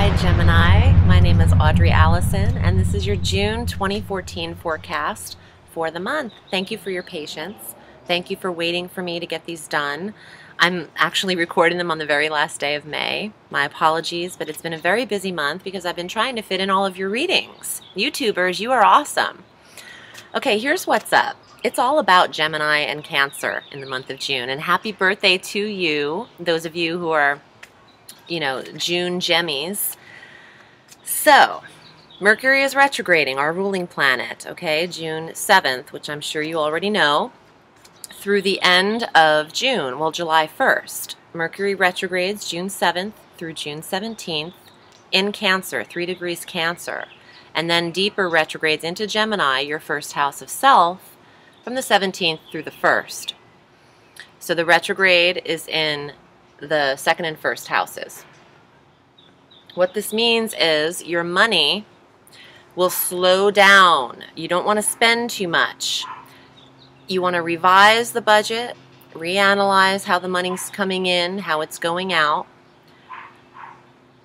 Hi Gemini, my name is Audrey Allison and this is your June 2014 forecast for the month. Thank you for your patience. Thank you for waiting for me to get these done. I'm actually recording them on the very last day of May. My apologies, but it's been a very busy month because I've been trying to fit in all of your readings. YouTubers, you are awesome. Okay, here's what's up. It's all about Gemini and Cancer in the month of June, and happy birthday to you, those of you who are June Gemmies. So, Mercury is retrograding, our ruling planet, okay, June 7th, which I'm sure you already know, through the end of June, well, July 1st. Mercury retrogrades June 7th through June 17th in Cancer, 3 degrees Cancer, and then deeper retrogrades into Gemini, your first house of self, from the 17th through the 1st. So the retrograde is in the second and first houses. What this means is your money will slow down. You don't want to spend too much. You want to revise the budget, reanalyze how the money's coming in, how it's going out.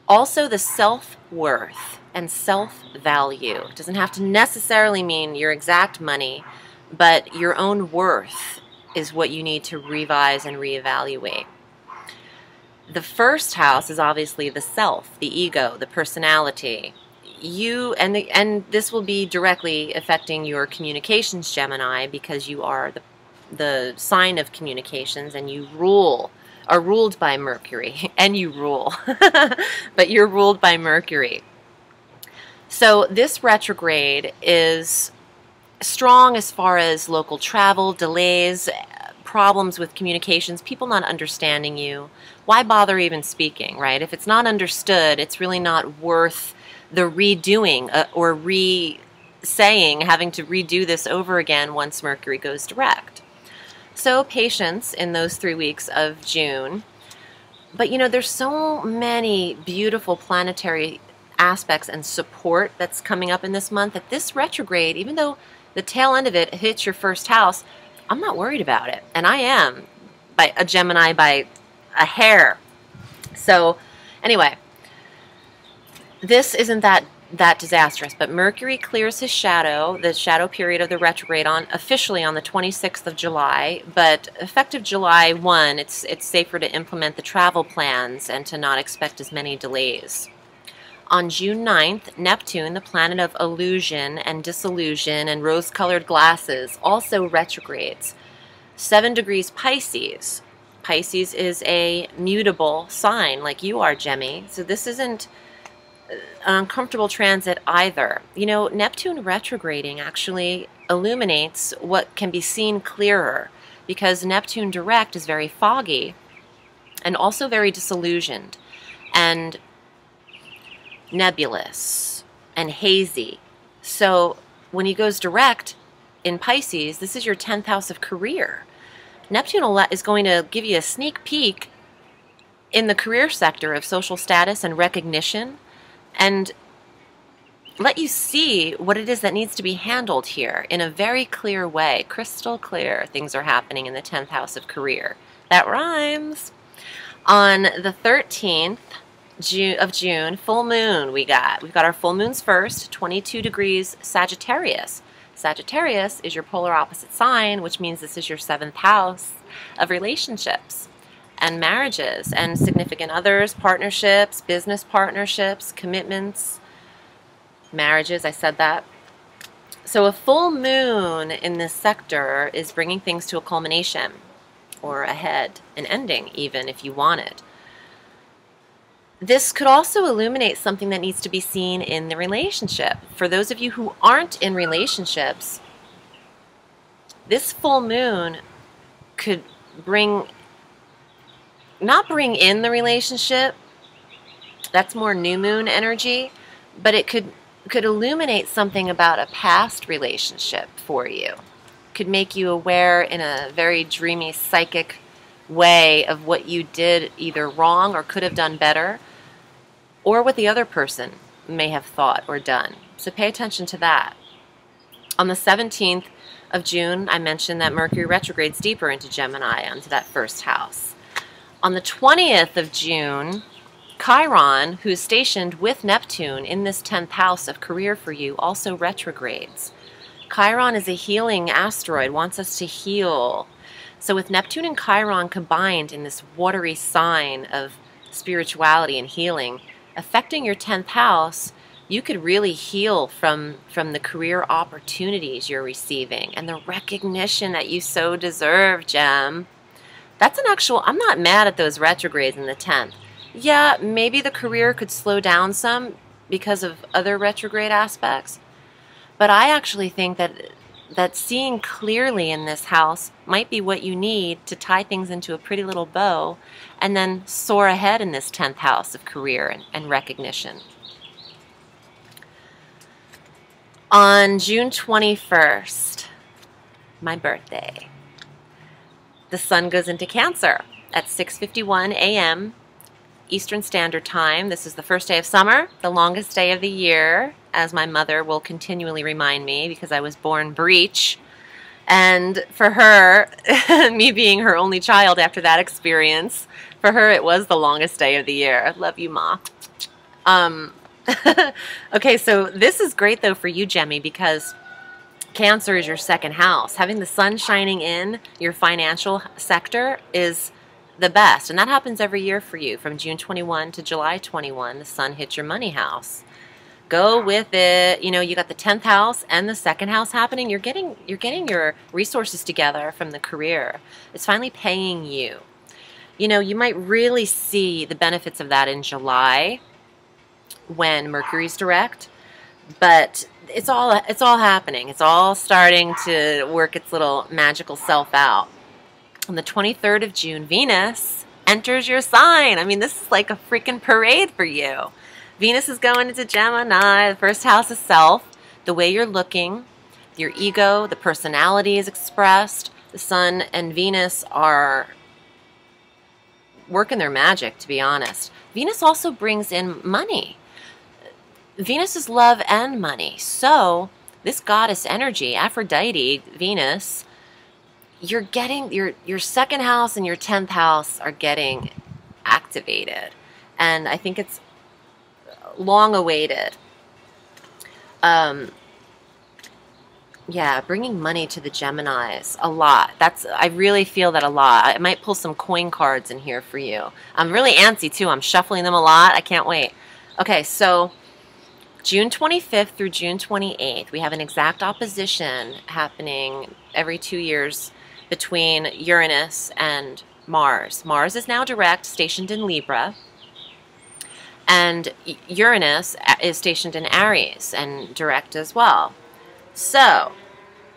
Also the self-worth and self-value. It doesn't have to necessarily mean your exact money, but your own worth is what you need to revise and reevaluate. The first house is obviously the self, the ego, the personality. You and this will be directly affecting your communications, Gemini, because you are the sign of communications and you are ruled by Mercury, and you rule, but you're ruled by Mercury. So this retrograde is strong as far as local travel, delays, problems with communications, people not understanding you. Why bother even speaking, right? If it's not understood, it's really not worth the redoing or re-saying, having to redo this over again once Mercury goes direct. So patience in those 3 weeks of June. But there's so many beautiful planetary aspects and support that's coming up in this month that this retrograde, even though the tail end of it hits your first house, I'm not worried about it. And I am by a Gemini by a hair. So anyway, this isn't that disastrous, but Mercury clears his shadow, the shadow period of the retrograde, officially on the 26th of July, but effective July 1, it's safer to implement the travel plans and to not expect as many delays. On June 9th, Neptune, the planet of illusion and disillusion and rose-colored glasses, also retrogrades. 7 degrees Pisces. Pisces is a mutable sign like you are, Gemmy. So this isn't an uncomfortable transit either. Neptune retrograding actually illuminates what can be seen clearer, because Neptune direct is very foggy and also very disillusioned and nebulous and hazy. So when he goes direct in Pisces, this is your 10th house of career. Neptune is going to give you a sneak peek in the career sector of social status and recognition, and let you see what it is that needs to be handled here in a very clear way. Crystal clear things are happening in the 10th house of career. That rhymes. On the 13th of June, full moon we've got our full moons first, 22 degrees Sagittarius. Sagittarius is your polar opposite sign, which means this is your 7th house of relationships and marriages and significant others, partnerships, business partnerships, commitments, marriages, I said that. So a full moon in this sector is bringing things to a culmination or ahead, an ending even if you want it. This could also illuminate something that needs to be seen in the relationship. For those of you who aren't in relationships, this full moon could not bring in the relationship, that's more new moon energy, but it could illuminate something about a past relationship for you. Could make you aware in a very dreamy, psychic way of what you did either wrong or could have done better, or what the other person may have thought or done. So pay attention to that. On the 17th of June, I mentioned that Mercury retrogrades deeper into Gemini, onto that first house. On the 20th of June, Chiron, who's stationed with Neptune in this 10th house of career for you, also retrogrades. Chiron is a healing asteroid, wants us to heal. So with Neptune and Chiron combined in this watery sign of spirituality and healing, affecting your 10th house, you could really heal from the career opportunities you're receiving and the recognition that you so deserve, Gem. That's an actual, I'm not mad at those retrogrades in the 10th. Yeah, maybe the career could slow down some because of other retrograde aspects, but I actually think that seeing clearly in this house might be what you need to tie things into a pretty little bow and then soar ahead in this 10th house of career and recognition. On June 21st, my birthday, the sun goes into Cancer at 6:51 a.m. Eastern Standard Time. This is the first day of summer, the longest day of the year, as my mother will continually remind me because I was born breech. And for her, me being her only child after that experience, for her it was the longest day of the year. I love you, Ma. Okay, so this is great though for you, Gemmy, because Cancer is your second house. Having the sun shining in your financial sector is the best, and that happens every year for you. From June 21 to July 21, the sun hits your money house. Go with it. You know, you got the 10th house and the second house happening. You're getting your resources together from the career. It's finally paying you. You know, you might really see the benefits of that in July when Mercury's direct, but it's all happening. It's all starting to work its little magical self out. On the 23rd of June, Venus enters your sign. I mean, this is like a freaking parade for you. Venus is going into Gemini, the first house of self, the way you're looking, your ego, the personality is expressed. The Sun and Venus are working their magic, to be honest. Venus also brings in money. Venus is love and money. So this goddess energy, Aphrodite, Venus, you're getting your second house and your 10th house are getting activated. And I think it's long awaited. Yeah, bringing money to the Geminis a lot. I really feel that a lot. I might pull some coin cards in here for you. I'm really antsy too. I'm shuffling them a lot. I can't wait. Okay, so June 25th through June 28th, we have an exact opposition happening every 2 years between Uranus and Mars. Mars is now direct, stationed in Libra, and Uranus is stationed in Aries and direct as well. So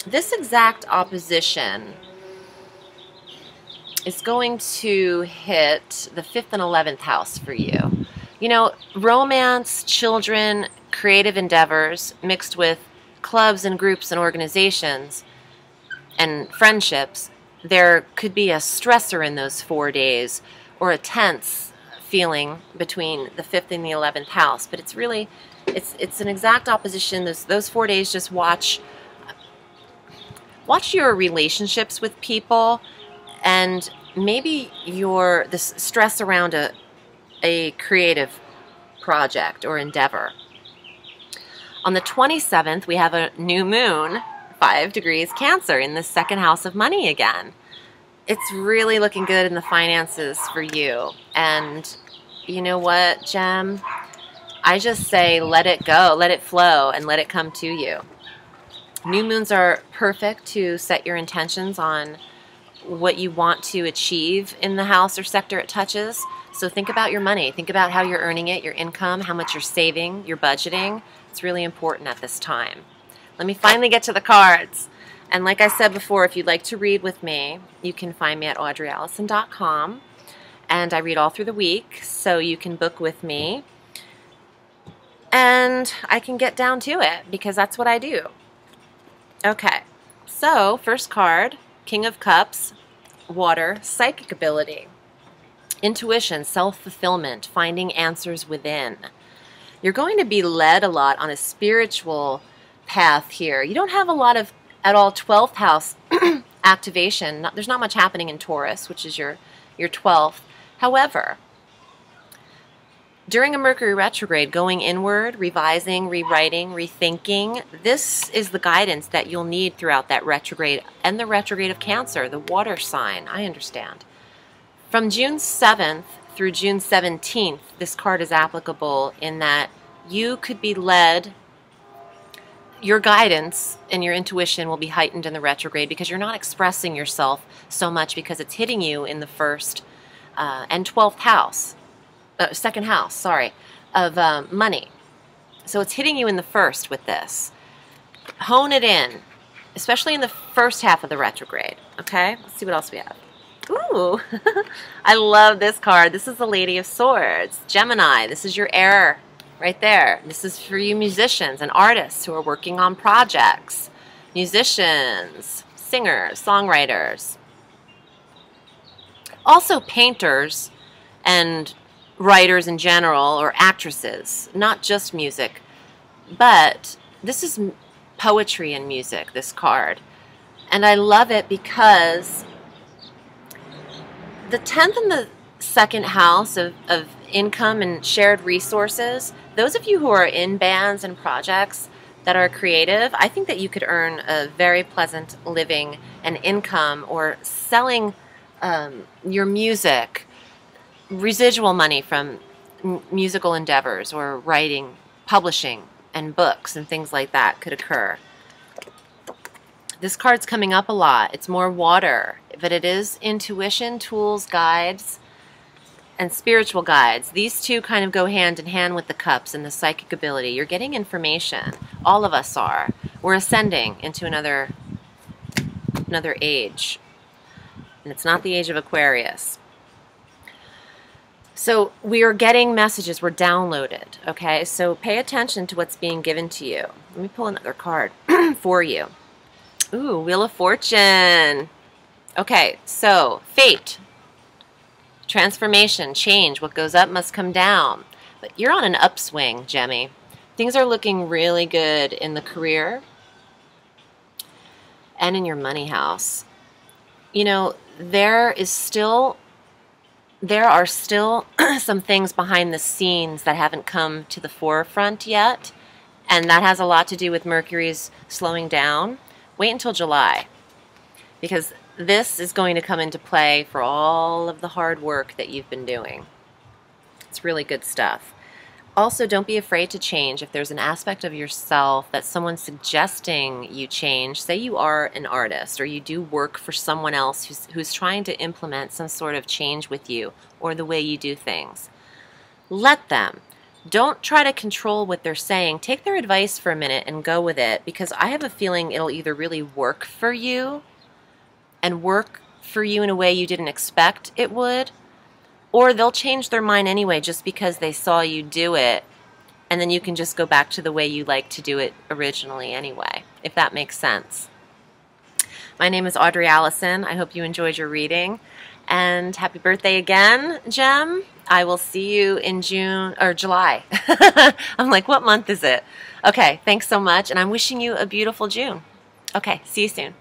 this exact opposition is going to hit the 5th and 11th house for you. You know, romance, children, creative endeavors mixed with clubs and groups and organizations and friendships, there could be a stressor in those 4 days or a tense feeling between the 5th and the 11th house. But it's really, it's an exact opposition. Those 4 days, just watch your relationships with people and maybe this stress around a creative project or endeavor. On the 27th, we have a new moon, 5 degrees Cancer, in the second house of money again. It's really looking good in the finances for you. And you know what, Gem? I just say let it go, let it flow, and let it come to you. New moons are perfect to set your intentions on what you want to achieve in the house or sector it touches. So think about your money. Think about how you're earning it, your income, how much you're saving, your budgeting. It's really important at this time. Let me finally get to the cards. And like I said before, if you'd like to read with me, you can find me at audreyallison.com. And I read all through the week, so you can book with me. And I can get down to it, because that's what I do. Okay, so first card, King of Cups, water, psychic ability, intuition, self-fulfillment, finding answers within. You're going to be led a lot on a spiritual path here. You don't have a lot of, at all, 12th house activation. There's not much happening in Taurus, which is your 12th. However, During a Mercury retrograde, going inward, revising, rewriting, rethinking, this is the guidance that you'll need throughout that retrograde and the retrograde of Cancer, the water sign, I understand. From June 7th through June 17th, this card is applicable in that you could be led, your guidance and your intuition will be heightened in the retrograde because you're not expressing yourself so much because it's hitting you in the first and 12th house, second house, sorry, of money. So it's hitting you in the first with this. Hone it in, especially in the first half of the retrograde, okay? Let's see what else we have. Ooh, I love this card. This is the Lady of Swords. Gemini, this is your air right there. This is for you musicians and artists who are working on projects. Musicians, singers, songwriters. Also painters and writers in general, or actresses, not just music. But this is poetry and music, this card. And I love it because the 10th and the second house of income and shared resources, those of you who are in bands and projects that are creative, I think that you could earn a very pleasant living and income, or selling your music, residual money from musical endeavors, or writing, publishing, and books and things like that could occur. This card's coming up a lot. It's more water, but it is intuition, tools, guides, and spiritual guides. These two kind of go hand in hand with the cups and the psychic ability. You're getting information. All of us are. We're ascending into another age. And it's not the age of Aquarius. So we are getting messages. We're downloaded. Okay? So pay attention to what's being given to you. Let me pull another card for you. Ooh, Wheel of Fortune. Okay, so fate, transformation, change. What goes up must come down. But you're on an upswing, Gemmy. Things are looking really good in the career and in your money house. You know, there are still some things behind the scenes that haven't come to the forefront yet, and that has a lot to do with Mercury's slowing down. Wait until July, because this is going to come into play for all of the hard work that you've been doing. It's really good stuff. Also, don't be afraid to change. If there's an aspect of yourself that someone's suggesting you change, say you are an artist or you do work for someone else who's trying to implement some sort of change with you or the way you do things, let them. Don't try to control what they're saying. Take their advice for a minute and go with it, because I have a feeling it'll either really work for you and work for you in a way you didn't expect it would, or they'll change their mind anyway just because they saw you do it, and then you can just go back to the way you liked to do it originally anyway, if that makes sense. My name is Audrey Allison. I hope you enjoyed your reading, and happy birthday again, Gem. I will see you in June or July. I'm like, what month is it? Okay, thanks so much, and I'm wishing you a beautiful June. Okay, see you soon.